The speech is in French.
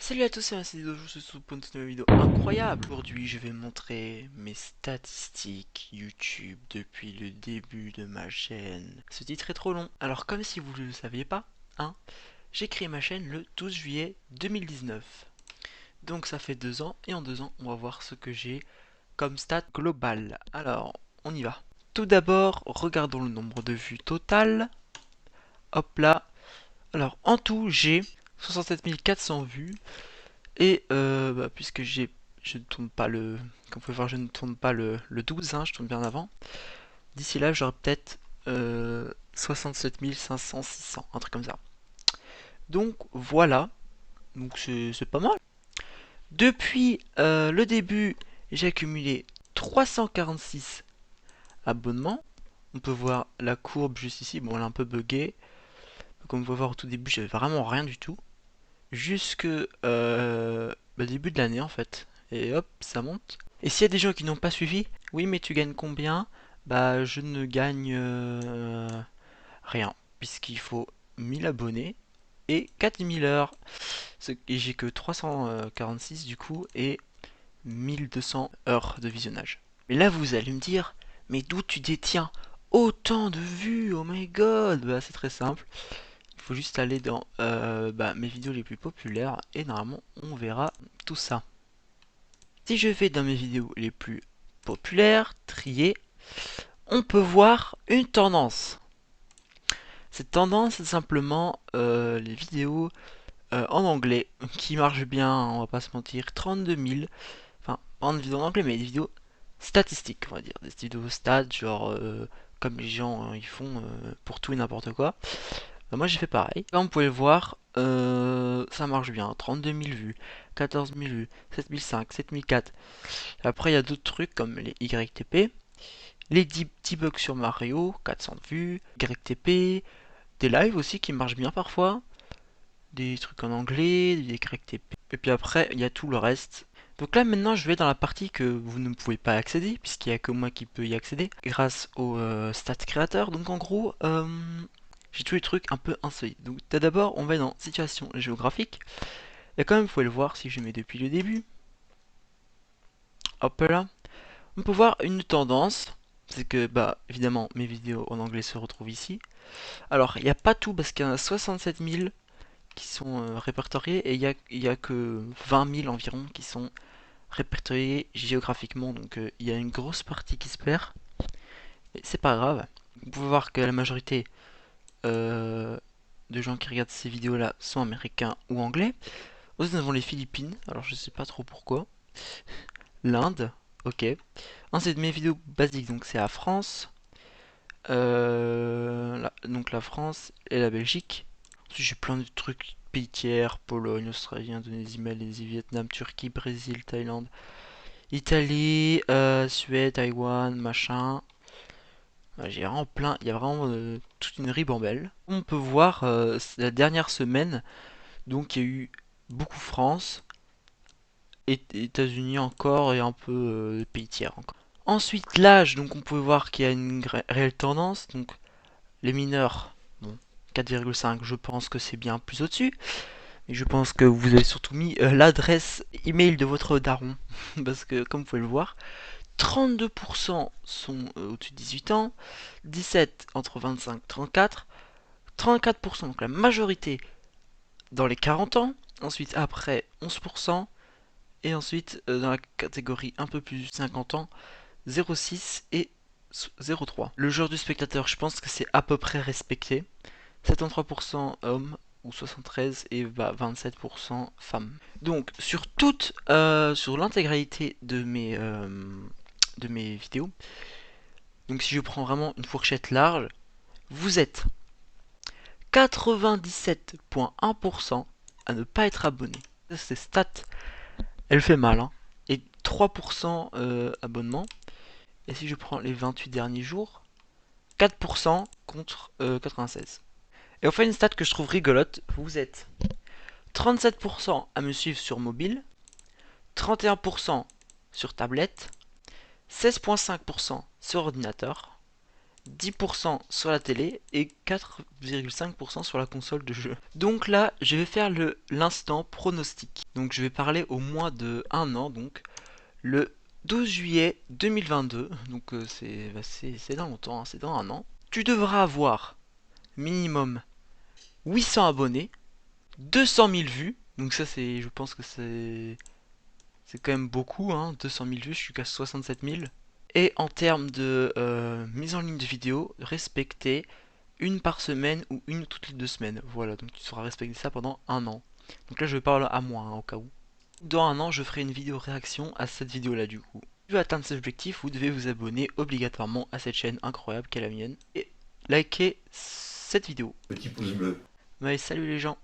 Salut à tous, c'est Dojo, je suis pour une nouvelle vidéo incroyable. Aujourd'hui, je vais montrer mes statistiques YouTube depuis le début de ma chaîne. Ce titre est trop long. Alors, comme si vous ne le saviez pas, hein, j'ai créé ma chaîne le 12 juillet 2019. Donc ça fait 2 ans, et en 2 ans, on va voir ce que j'ai comme stat global. Alors, on y va. Tout d'abord, regardons le nombre de vues total. Hop là. Alors, en tout, j'ai 67 400 vues. Et puisque je ne tourne pas le. Comme vous pouvez voir, je ne tourne pas le 12, hein, je tourne bien avant. D'ici là, j'aurai peut-être 67 500, 600, un truc comme ça. Donc voilà, donc c'est pas mal. Depuis le début, j'ai accumulé 346 abonnements. On peut voir la courbe juste ici, bon elle est un peu buggée. Comme vous pouvez voir au tout début, j'avais vraiment rien du tout. Jusque début de l'année en fait. Et hop, ça monte. Et s'il y a des gens qui n'ont pas suivi, oui mais tu gagnes combien? Bah je ne gagne rien. Puisqu'il faut 1000 abonnés et 4000 heures. Et j'ai que 346 du coup et 1200 heures de visionnage. Mais là vous allez me dire, mais d'où tu détiens autant de vues? Oh my god! Bah c'est très simple. Il faut juste aller dans mes vidéos les plus populaires et normalement on verra tout ça. Si je vais dans mes vidéos les plus populaires, triées, on peut voir une tendance. Cette tendance, c'est simplement les vidéos en anglais qui marchent bien, on va pas se mentir, 32 000. Enfin, pas de vidéos en anglais, mais des vidéos statistiques, on va dire. Des vidéos stats, genre comme les gens ils font pour tout et n'importe quoi. Bah, moi j'ai fait pareil. Là vous pouvez le voir, ça marche bien. 32 000 vues, 14 000 vues, 7005, 7004. Après il y a d'autres trucs comme les YTP. Les 10 bugs sur Mario, 400 vues. YTP. Des lives aussi qui marchent bien parfois. Des trucs en anglais, des YTP. Et puis après il y a tout le reste. Donc là maintenant je vais dans la partie que vous ne pouvez pas accéder, puisqu'il n'y a que moi qui peux y accéder, grâce au stats créateur. Donc en gros, j'ai tous les trucs un peu insolites. Donc d'abord on va dans situation géographique. Et quand même vous pouvez le voir si je mets depuis le début. Hop là. On peut voir une tendance. C'est que bah évidemment mes vidéos en anglais se retrouvent ici. Alors il n'y a pas tout parce qu'il y en a 67 000 qui sont répertoriés et il y a que 20 000 environ qui sont répertoriés géographiquement. Donc il y a une grosse partie qui se perd. Et c'est pas grave. Vous pouvez voir que la majorité euh, de gens qui regardent ces vidéos là sont américains ou anglais. Ensuite nous avons les Philippines, alors je sais pas trop pourquoi. L'Inde, ok. Ensuite mes vidéos basiques, donc c'est la France, donc la France et la Belgique. Ensuite j'ai plein de trucs, pays tiers, Pologne, Australie, Indonésie, Malaisie, Vietnam, Turquie, Brésil, Thaïlande, Italie, Suède, Taïwan, machin. Ouais, j'ai vraiment plein, il y a vraiment toute une ribambelle. On peut voir la dernière semaine, donc il y a eu beaucoup France, et États-Unis encore et un peu pays tiers encore. Ensuite l'âge, donc on peut voir qu'il y a une réelle tendance, donc les mineurs, bon, 4,5 je pense que c'est bien plus au-dessus, mais je pense que vous avez surtout mis l'adresse email de votre daron, parce que comme vous pouvez le voir, 32% sont au-dessus de 18 ans, 17 entre 25 et 34, 34%, donc la majorité dans les 40 ans, ensuite après 11%, et ensuite dans la catégorie un peu plus 50 ans, 0,6 et 0,3. Le genre du spectateur, je pense que c'est à peu près respecté, 73% hommes ou 73 et 27% femmes. Donc sur l'intégralité de mes vidéos, donc si je prends vraiment une fourchette large, vous êtes 97,1% à ne pas être abonné. Ces stats, elle fait mal, hein. Et 3% abonnement. Et si je prends les 28 derniers jours, 4% contre 96. Et enfin une stat que je trouve rigolote, vous êtes 37% à me suivre sur mobile, 31% sur tablette, 16,5% sur ordinateur, 10% sur la télé et 4,5% sur la console de jeu. Donc là, je vais faire l'instant pronostic. Donc je vais parler au moins de un an, donc le 12 juillet 2022. Donc c'est dans longtemps, hein, c'est dans un an. Tu devras avoir minimum 800 abonnés, 200 000 vues. Donc ça c'est, je pense que c'est quand même beaucoup, hein, 200 000 vues, je suis qu'à 67 000. Et en termes de mise en ligne de vidéos, respecter une par semaine ou une toutes les 2 semaines. Voilà, donc tu sauras respecter ça pendant un an. Donc là, je parle à moi, hein, au cas où. Dans un an, je ferai une vidéo réaction à cette vidéo-là, du coup. Si tu veux atteindre cet objectif, vous devez vous abonner obligatoirement à cette chaîne incroyable qu'est la mienne. Et liker cette vidéo. Petit pouce bleu. Ouais, salut les gens.